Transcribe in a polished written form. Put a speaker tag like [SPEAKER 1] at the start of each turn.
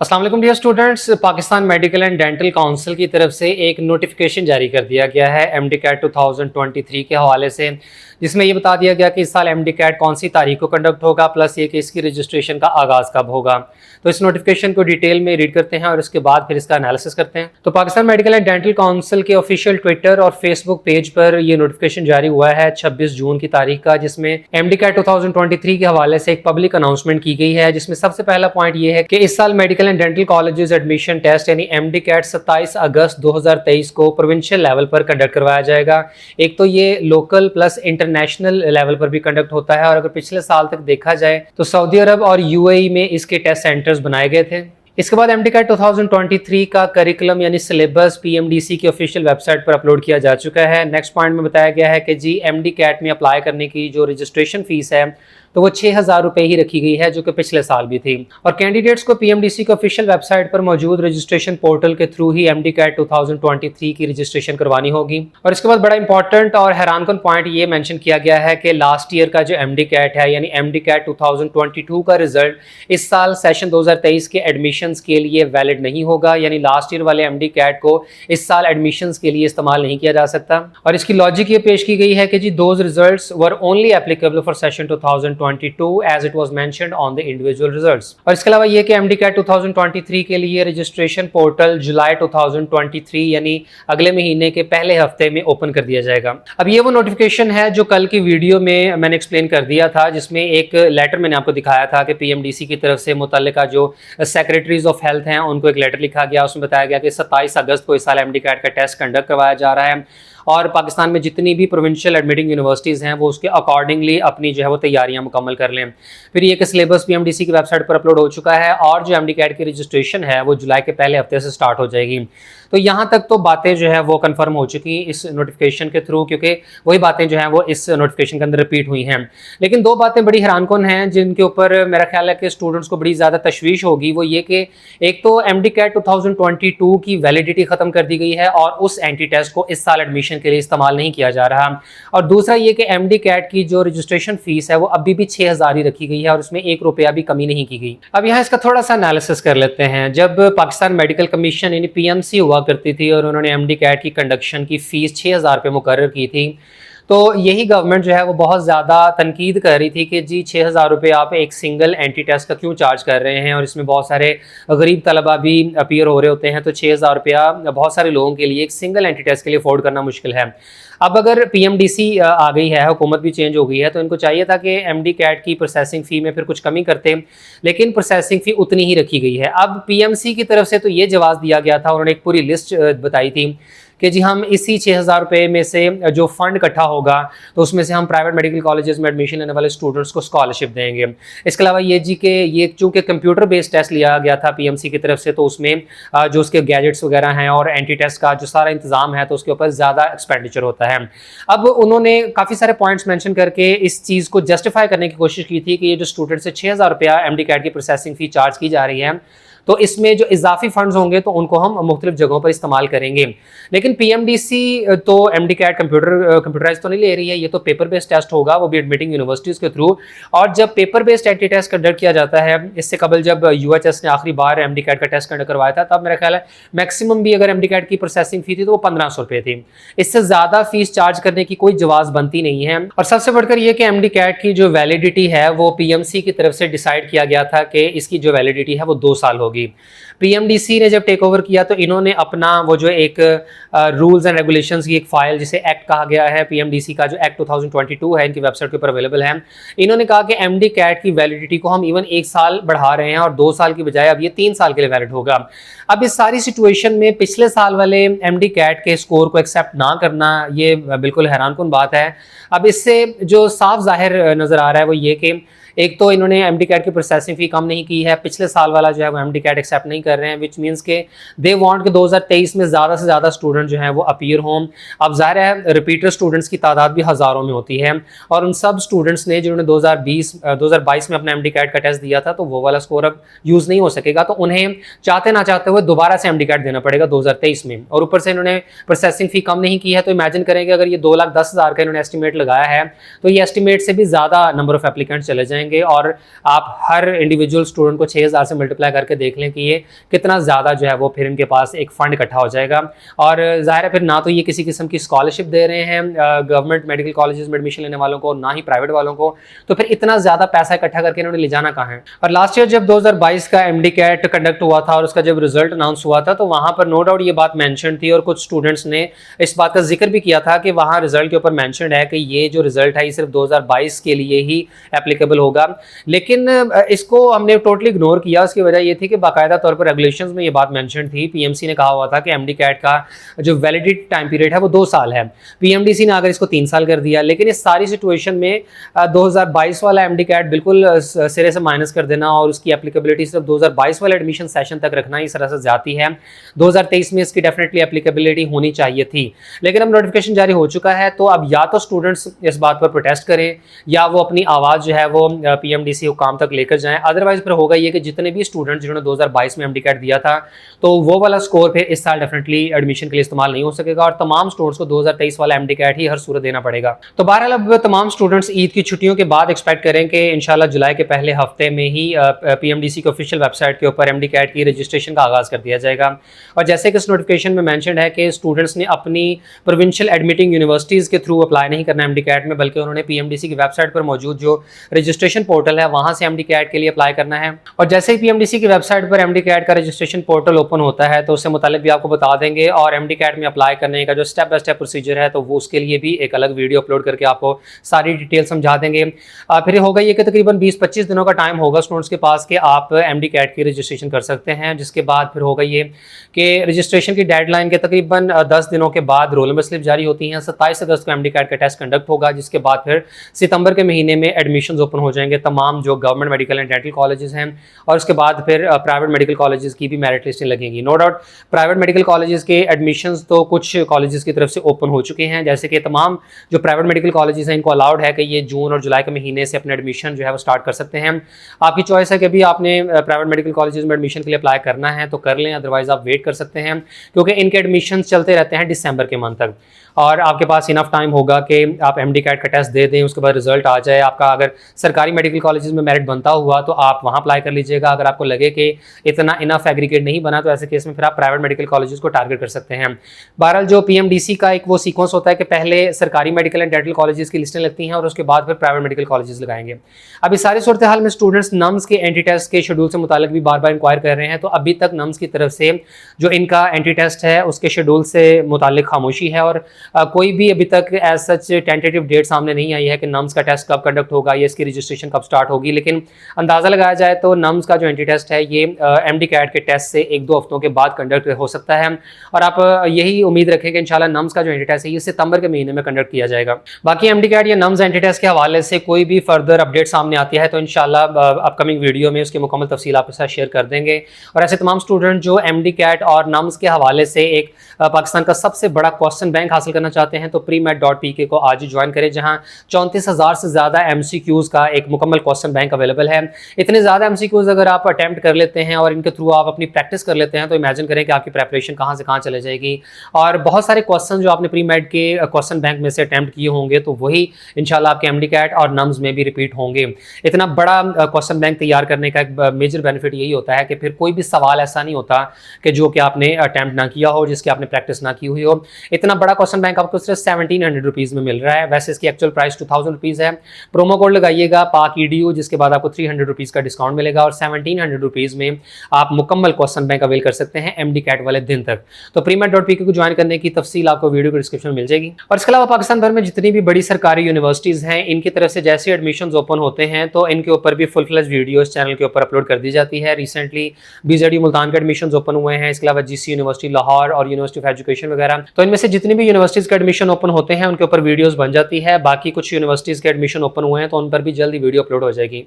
[SPEAKER 1] अस्सलाम वालेकुम dear students. Pakistan medical and dental council की तरफ से एक नोटिफिकेशन जारी कर दिया गया है एमडी कैट 2023 के हवाले से, जिसमें ये बता दिया गया कि इस साल एमडी कैट कौन सी तारीख को कंडक्ट होगा, प्लस ये कि इसकी रजिस्ट्रेशन का आगाज़ कब होगा। तो इस नोटिफिकेशन को डिटेल में रीड करते हैं और इसके बाद फिर इसका एनालिसिस करते हैं। तो Pakistan medical and dental council के ऑफिशियल ट्विटर और फेसबुक पेज पर यह नोटिफिकेशन जारी हुआ है 26 जून की तारीख का, जिसमें एमडी कैट 2023 के हवाले से एक पब्लिक अनाउंसमेंट की गई है, जिसमें सबसे पहला पॉइंट ये है कि इस साल medical and dental colleges admission test यानी एमडी कैट 27 अगस्त 2023 को प्रोविंशियल लेवल पर कंडक्ट करवाया जाएगा। एक तो ये लोकल प्लस इंटरनेशनल लेवल पर भी कंडक्ट होता है, और अगर पिछले साल तक देखा जाए तो सऊदी अरब और यूएई में इसके टेस्ट सेंटर्स बनाए गए थे। इसके बाद एमडी कैट 2023 का करिकुलम यानी सिलेबस पीएमडीसी की ऑफिशियल वेबसाइट पर अपलोड किया जा चुका है। नेक्स्ट पॉइंट में बताया गया है कि जी एमडी कैट में अप्लाई करने की जो रजिस्ट्रेशन फीस है तो वो 6,000 रुपये ही रखी गई है, जो कि पिछले साल भी थी। और कैंडिडेट्स को पीएमडीसी के ऑफिशियल वेबसाइट पर मौजूद रजिस्ट्रेशन पोर्टल के थ्रू ही एमडी कैट 2023 की रजिस्ट्रेशन करवानी होगी। और इसके बाद बड़ा इंपॉर्टेंट और हैरानकुन पॉइंट ये मेंशन किया गया है कि लास्ट ईयर का जो एमडी कैट है यानी एमडी कैट 2022 का रिजल्ट इस साल सेशन 2023 के एडमिशंस के लिए वैलिड नहीं होगा, यानी लास्ट ईयर वाले एमडी कैट को इस साल एडमिशंस के लिए इस्तेमाल नहीं किया जा सकता। और इसकी लॉजिक ये पेश की गई है कि जी those results were only applicable for session 2022 as it was mentioned on the individual results। और इसके अलावा ये कि एमडी कैट 2023 के लिए रजिस्ट्रेशन पोर्टल जुलाई 2023 यानी अगले महीने के पहले हफ्ते में ओपन कर दिया जाएगा। अब ये वो नोटिफिकेशन है जो कल की वीडियो में मैंने एक्सप्लेन कर दिया था, जिसमें एक लेटर मैंने आपको दिखाया था कि पीएमडीसी की तरफ से मुतल्लिका जो सेक्रेटरीज ऑफ हेल्थ हैं उनको एक लेटर लिखा गया। उसमें बताया गया कि 27 अगस्त को इस साल एमडी कैट का टेस्ट कंडक्ट करवाया जा रहा है, और पाकिस्तान में जितनी भी प्रोविंशियल एडमिटिंग यूनिवर्सिटीज़ हैं वो उसके अकॉर्डिंगली अपनी जो है वो तैयारियां मुकम्मल कर लें। फिर ये कि सिलेबस पीएमडीसी की वेबसाइट पर अपलोड हो चुका है, और जो एमडी कैट की रजिस्ट्रेशन है वो जुलाई के पहले हफ्ते से स्टार्ट हो जाएगी। तो यहाँ तक तो बातें जो है वो कंफर्म हो चुकी इस नोटिफिकेशन के थ्रू, क्योंकि वही बातें जो हैं वो इस नोटिफिकेशन के अंदर रिपीट हुई हैं। लेकिन दो बातें बड़ी हैरानकुन हैं जिनके ऊपर मेरा ख्याल है कि स्टूडेंट्स को बड़ी ज़्यादा तशवीश होगी। वो ये कि एक तो एमडी कैट 2022 की वैलिडिटी ख़त्म कर दी गई है और उस एंटी टेस्ट को इस साल एडमिशन के लिए इस्तेमाल नहीं किया जा रहा, और दूसरा ये कि एमडी कैट की जो रजिस्ट्रेशन फीस है वो अभी भी 6,000 ही रखी गई है और उसमें 1 रुपया भी कमी नहीं की गई। अब यहाँ इसका थोड़ा सा एनालिसिस कर लेते हैं। जब पाकिस्तान मेडिकल कमीशन यानी पीएमसी हुआ करती थी और उन्होंने एमडी कैट की कंडक्शन की फीस 6,000 रुपये मुकर्रर की थी, तो यही गवर्नमेंट जो है वो बहुत ज़्यादा तनकीद कर रही थी कि जी 6,000 रुपये आप एक सिंगल एंटी टेस्ट का क्यों चार्ज कर रहे हैं, और इसमें बहुत सारे गरीब तलबा भी अपीयर हो रहे होते हैं, तो 6,000 रुपया बहुत सारे लोगों के लिए एक सिंगल एंटी टेस्ट के लिए अफोर्ड करना मुश्किल है। अब अगर पीएमडीसी आ गई है, हुकूमत भी चेंज हो गई है, तो इनको चाहिए था कि एमडी कैट की प्रोसेसिंग फ़ी में फिर कुछ कमी करते, लेकिन प्रोसेसिंग फ़ी उतनी ही रखी गई है। अब पीएमसी की तरफ से तो ये जवाब दिया गया था, उन्होंने एक पूरी लिस्ट बताई थी कि जी हम इसी 6,000 रुपये में से जो फंड इकट्ठा होगा तो उसमें से हम प्राइवेट मेडिकल कॉलेजेस में एडमिशन लेने वाले स्टूडेंट्स को स्कॉलरशिप देंगे। इसके अलावा ये जी कि ये चूँकि कंप्यूटर बेस्ड टेस्ट लिया गया था पीएमसी की तरफ से, तो उसमें जो उसके गैजेट्स वगैरह हैं और एंटी टेस्ट का जो सारा इंतजाम है तो उसके ऊपर ज़्यादा एक्सपेंडिचर होता है। अब उन्होंने काफ़ी सारे पॉइंट्स मेंशन करके इस चीज़ को जस्टिफाई करने की कोशिश की थी कि ये जो स्टूडेंट से 6,000 रुपया एमडी कैट की प्रोसेसिंग फ़ी चार्ज की जा रही है, तो इसमें जो इजाफी फंड्स होंगे तो उनको हम मुख्तलिफ जगहों पर इस्तेमाल करेंगे। लेकिन पीएमडीसी तो एमडी कैट कंप्यूटराइज तो नहीं ले रही है, ये तो पेपर बेस्ड टेस्ट होगा, वो भी एडमिटिंग यूनिवर्सिटीज़ के थ्रू। और जब paper based entry test conduct किया जाता है, इससे कबल जब यूएचएस ने आखिरी बार एमडी कैट का टेस्ट कंडक्ट करवाया था, तब मेरा ख्याल है मैक्सिमम भी अगर एमडी कैट की प्रोसेसिंग फी थी तो वो 1,500 रुपये थी। इससे ज़्यादा फीस चार्ज करने की कोई जवाज़ बनती नहीं है। और सबसे बढ़कर ये कि एमडी कैट की जो वैलिडिटी है वो पीएमसी की तरफ से डिसाइड किया गया था कि इसकी जो वैलिडिटी है वो 2 साल होगी। पीएमडीसी ने जब टेक ओवर किया तो इन्होंने अपना वो जो एक रूल्स एंड रेगुलेशंस की एक फाइल जिसे एक्ट कहा गया है, पीएमडीसी का जो एक्ट 2022 है, इनकी वेबसाइट के ऊपर अवेलेबल है। इन्होंने कहा कि एमडी कैट की वैलिडिटी को हम इवन 1 साल बढ़ा रहे हैं और 2 साल की बजाय अब ये 3 साल के लिए वैलिड होगा। अब इस सारी सिचुएशन में पिछले साल वाले एमडी कैट के स्कोर को एक्सेप्ट ना करना ये बिल्कुल हैरानकुन बात है। अब इससे जो साफ जाहिर नज़र आ रहा है वो ये कि एक तो इन्होंने एमडी कैट की प्रोसेसिंग फ़ी कम नहीं की है, पिछले साल वाला जो है वो एमडी कैट एक्सेप्ट नहीं कर रहे हैं, विच मीन्स के दे वांट कि 2023 में ज़्यादा से ज़्यादा स्टूडेंट जो हैं वो अपीयर हों। अब ज़ाहिर है रिपीटर स्टूडेंट्स की तादाद भी हज़ारों में होती है, और उन सब स्टूडेंट्स ने जिन्होंने 2022 में अपना एमडी कैट का टेस्ट दिया था तो वो वाला स्कोर अब यूज़ नहीं हो सकेगा, तो उन्हें चाहते ना चाहते हुए दोबारा से एमडी कैट देना पड़ेगा 2023 में। और ऊपर से इन्होंने प्रोसेसिंग फ़ी कम नहीं की है, तो इमेजिन करेंगे अगर ये 2,10,000 का इन्होंने एस्टिमेट लगाया है तो ये एस्टिमेट से भी ज़्यादा नंबर ऑफ एप्लीकेंट्स चले जाएंगे, और आप हर इंडिविजुअल स्टूडेंट को 6,000 से मल्टीप्लाई करके देख देख लें कि ये कितना ज़्यादा जो है वो फिर इनके पास एक फ़ंड इकट्ठा हो जाएगा। और ज़ाहिर है फिर ना तो ये किसी किस्म की स्कॉलरशिप दे रहे हैं गवर्नमेंट मेडिकल कॉलेजेस में एडमिशन लेने वालों को, ना ही प्राइवेट वालों को, तो फिर इतना ज़्यादा पैसा इकट्ठा करके इन्होंने ले जाना कहाँ है। और लास्ट ईयर जब 2022 का एमडी कैट कंडक्ट हुआ था और उसका जब रिजल्ट अनाउंस हुआ था, तो वहाँ पर नो डाउट ये बात मैंशन थी और कुछ स्टूडेंट्स ने इस बात का जिक्र भी किया था कि वहाँ रिजल्ट के ऊपर मैंशन है कि ये जो रिजल्ट है ये सिर्फ 2022 के लिए ही एप्लीकेबल होगा। लेकिन इसको हमने टोटली इग्नोर किया। उसकी वजह ये थी कि बाकायदा तौर पर रेगुलेशंस में ये बात मेंशन थी, पीएमसी ने कहा हुआ था कि एमडी कैट का जो वैलिडिटी टाइम पीरियड है वो 2 साल है। पीएमडीसी ने अगर इसको 3 साल कर दिया, लेकिन इस सारी सिचुएशन में 2022 वाला एमडी कैट बिल्कुल सिरे से माइनस कर देना और उसकी एप्लीकेबिलिटी सिर्फ 2022 वाले एडमिशन सेशन तक रखना इस तरह से जाती है। 2023 में इसकी डेफिनेटली एप्लीकेबिलिटी होनी चाहिए थी, लेकिन अब नोटिफिकेशन जारी हो चुका है। तो अब या तो स्टूडेंट्स इस बात पर प्रोटेस्ट करें या वो अपनी आवाज़ जो है वो पीएमडीसी हुकाम तक लेकर जाएं। अदरवाइज फिर होगा ये कि जितने भी स्टूडेंट्स जिन्होंने 2022 में एमडी कैट दिया था, तो वो वाला स्कोर फिर इस साल डेफिनेटली एडमिशन के लिए इस्तेमाल नहीं हो सकेगा और तमाम स्टूडेंट्स को 2023 वाला एमडी कैट ही हर सूरत देना पड़ेगा। तो बहरहाल अब तमाम स्टूडेंट्स ईद की छुट्टियों के बाद एक्सपेक्ट करें कि इंशाल्लाह जुलाई के पहले हफ्ते में ही पीएमडीसी की ऑफिशियल वेबसाइट के ऊपर एमडी कैट की रजिस्ट्रेशन का आगाज़ कर दिया जाएगा। और जैसे कि इस नोटिफिकेशन में मैंशन है कि स्टूडेंट्स ने अपनी प्रोविंशियल एडमिटिंग यूनिवर्सिटीज़ के थ्रू अप्लाई नहीं करना एमडी कैट में, बल्कि उन्होंने पीएमडीसी की वेबसाइट पर मौजूद जो रजिस्ट्रेशन पोर्टल है वहाँ से एमडी कैट के लिए अप्लाई करना है। और जैसे ही पीएमडीसी की वेबसाइट पर एमडी कैट का रजिस्ट्रेशन पोर्टल ओपन होता है तो उससे मुतालिक भी आपको बता देंगे, और एमडी कैट में अप्लाई करने का जो स्टेप बाय स्टेप प्रोसीजर है तो वो उसके लिए भी एक अलग वीडियो अपलोड करके आपको सारी डिटेल समझा देंगे। फिर होगा ये कि तकरीबन 20-25 दिनों का टाइम होगा स्टूडेंट्स के पास कि आप एमडी कैट की रजिस्ट्रेशन कर सकते हैं। जिसके बाद फिर होगा ये कि रजिस्ट्रेशन की डेडलाइन के तकरीबन 10 दिनों के बाद रोल नंबर स्लिप जारी होती हैं। 27 अगस्त को एमडी कैट का टेस्ट कंडक्ट होगा, जिसके बाद फिर सितंबर के महीने में एडमिशंस ओपन हो जाएंगे तमाम जो government medical and dental colleges हैं, और उसके बाद फिर प्राइवेट मेडिकल कॉलेजेस की भी मेरिट लिस्टें लगेंगी। No doubt private medical colleges के एडमिशंस तो कुछ कॉलेजेस की तरफ से ओपन हो चुके हैं, जैसे कि तमाम जो प्राइवेट मेडिकल कॉलेजेस हैं इनको अलाउड है कि ये जून और जुलाई के महीने से अपने एडमिशन जो है वो स्टार्ट कर सकते हैं। आपकी चॉइस है कि अभी आपने प्राइवेट मेडिकल कॉलेजेस में एडमिशन के लिए अप्लाई करना है तो कर लें, अदरवाइज आप वेट कर सकते हैं, क्योंकि इनके एडमिशन चलते रहते हैं दिसंबर के मंथ तक, और आपके पास इनफ टाइम होगा कि आप एमडी कैट का टेस्ट दे दें, उसके बाद रिजल्ट आ जाए। आपका अगर सरकारी मेडिकल कॉलेजेस में मेरिट बनता हुआ तो आप वहाँ अप्लाई कर लीजिएगा। अगर आपको लगे कि इतना इनफ एग्रीगेट नहीं बना तो ऐसे केस में फिर आप प्राइवेट मेडिकल कॉलेजेस को टारगेट कर सकते हैं। बहरहाल जो पीएमडीसी का एक वो सीक्वेंस होता है कि पहले सरकारी मेडिकल एंड डेंटल कॉलेजेस की लिस्टें लगती हैं और उसके बाद फिर प्राइवेट मेडिकल कॉलेजेस लगाएंगे। अब इस सारी सूरत हाल में स्टूडेंट्स नम्स के एंटी टेस्ट के शेड्यूल से मुतालिक भी बार बार इंक्वायर कर रहे हैं, तो अभी तक नम्स की तरफ से जो इनका एंटी टेस्ट है उसके शेड्यूल से मुतालिक खामोशी है, और कोई भी अभी तक एज सच टेंटेटिव डेट सामने नहीं आई है कि नम्स का टेस्ट कब कंडक्ट होगा या इसकी रजिस्ट्रेशन कब स्टार्ट होगी। लेकिन अंदाज़ा लगाया जाए तो नम्स का जो एंटी टेस्ट है ये एमडी कैट के टेस्ट से 1-2 हफ्तों के बाद कंडक्ट हो सकता है, और आप यही उम्मीद रखें कि इंशाल्लाह नम्स का जो एंटी टेस्ट है ये सितंबर के महीने में कंडक्ट किया जाएगा। बाकी एमडी कैट या नम्स एंटी टेस्ट के हवाले से कोई भी फर्दर अपडेट सामने आती है तो इंशाल्लाह अपकमिंग वीडियो में उसकी मुकम्मल तफसील आपके साथ शेयर कर देंगे। और ऐसे तमाम स्टूडेंट जो एमडी कैट और नम्स के हवाले से एक पाकिस्तान का सबसे बड़ा क्वेश्चन बैंक हासिल करना चाहते हैं तो premed.pk को आज ही ज्वाइन करें, जहां 34,000 से ज़्यादा एमसीक्यूज़ का एक मुकम्मल क्वेश्चन बैंक अवेलेबल है। इतने ज़्यादा एमसीक्यूज़ अगर आप अटैम्प्ट कर लेते हैं और इनके थ्रू आप अपनी प्रैक्टिस कर लेते हैं तो इमेजिन करें कि आपकी प्रेपरेशन कहाँ से कहाँ चले जाएगी। और बहुत सारे क्वेश्चन जो आपने प्रीमेड के क्वेश्चन बैंक में से अटैम्प्ट किए होंगे तो वही इंशाल्लाह आपके एमडी कैट और नम्स में भी रिपीट होंगे। इतना बड़ा क्वेश्चन बैंक तैयार करने का एक मेजर बेनिफिट यही होता है कि फिर कोई भी सवाल ऐसा नहीं होता कि जो कि आपने अटैम्प्ट ना किया हो, जिसकी आपने प्रैक्टिस ना की हुई हो। इतना बड़ा क्वेश्चन बैंक आपको सिर्फ 1700 रुपीज़ में मिल रहा है। वैसे इसकी एक्चुअल प्राइस 2000 रुपीज़ है। प्रोमो कोड लगाइएगा पाक EDU, जिसके बाद आपको 300 रुपीज़ का डिस्काउंट मिलेगा और 1700 रुपीज़ में आप मुकम्मल क्वेश्चन बैंक अवेल कर सकते हैं एमडी कैट वाले दिन तक। तो premed.pk को ज्वाइन करने की तफसील आपको वीडियो के डिस्क्रिप्शन में मिल जाएगी। और इसके अलावा पाकिस्तान भर में जितनी भी बड़ी सरकारी यूनिवर्सिटीज़ हैं इनकी तरफ से जैसे एडमिशन ओपन होते हैं तो इनके ऊपर भी फुल फ्लेज वीडियो इस चैनल के ऊपर अपलोड कर दी जाती है। रिसेंटली BZU मुल्तान के एडमिशन ओपन हुए हैं, इसके अलावा GC यूनिवर्सिटी लाहौर और यूनिवर्सिटी ऑफ एजुकेशन वगैरह। तो इनमें से जितनी भी यूनिवर्सिटीज़ के एडमिशन ओपन होते हैं उनके ऊपर वीडियोस बन जाती है। बाकी कुछ यूनिवर्सिटीज़ के एडमिशन ओपन हुए हैं तो उन पर भी जल्दी वीडियो अपलोड हो जाएगी।